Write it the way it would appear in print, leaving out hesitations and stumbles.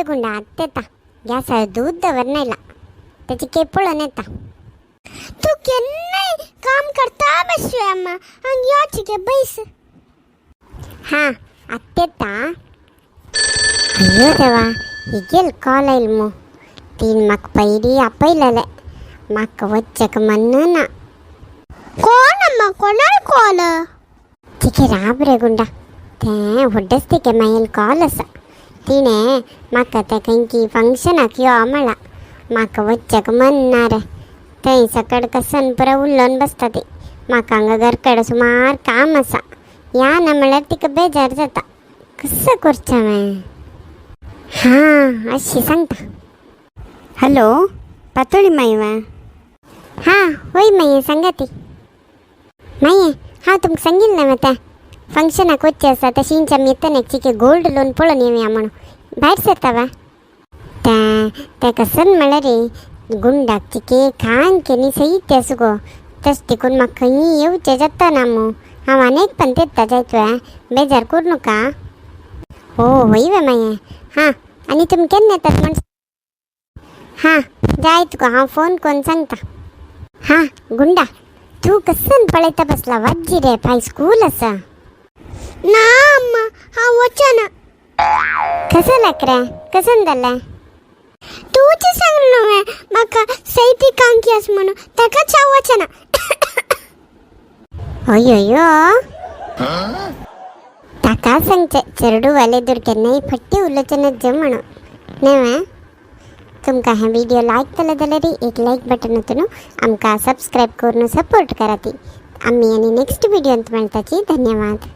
गुंडा आत्तेता गॅसावर दूध दवर नाहीला त्याची केपळ नेता तू केन्नाय काम करता बसूया अम्मा आणि याची के बैस हां आत्तेता अय्यो देवा हिगेल कॉल आयल मो तीन म्हाक पयली आपयलेले म्हाका वच्चेक मन्नना कोण अम्मा कोणाल कॉल तिके राब रे गुंडा ते हुड्डस तिके मायल कॉल आसा तिणे म्हाका ते खंयची फंक्शनाक यो म्हणला म्हाका वच्चेक मन ना रे थंय सकड कसन पुरो उल्लोन बसता ती म्हाका हांगा घरकड सुमार काम आसा या ना म्हणल्यार तिका बेजार जाता कसं करचें हांवें हां अशी सांगता हॅलो पातोळी मायवा हां होय माये सांगा ती माये हांव तुमकां सांगिल्लें मतां फंक्शनाक वच्चें आसा ते शिंच्या येताना चिके गोल्ड लोन पळोवन येवया म्हणून भायर सरता ते कसन म्हणल्यार रे गुंडाक चिके खान केनी सईत आसूं गो तस देखून म्हाका खंयी येवचें जाता ना मू हांव आनीक पण तेत्ता जाय तुवें बेजार करूं नाका हो होय वे माये हां आनी तुमी केन्ना येतात म्हण हां जाय तुका हांव फोन करून सांगता हां गुंडा तू कसन पळयता बसला वाजी रे भाई स्कूल आसा ना अम्मा हांव वचना कसं रे कसन जालें तूच सांगलो हांवें म्हाका सैती कांकी आस म्हणून ताकाच हांव वचना अय्यो ताका सांगचें चेडू वाले दूर केन्नाय फट्टी उलोवचें जे म्हणून न्हय तुमकां हे व्हिडिओ लायक केलो जाल्यार एक लायक बटन न्हू आमकां सबस्क्रायब करून सपोर्ट करा ती आमी आनी नेक्स्ट व्हिडिओंत मेळटाची धन्यवाद.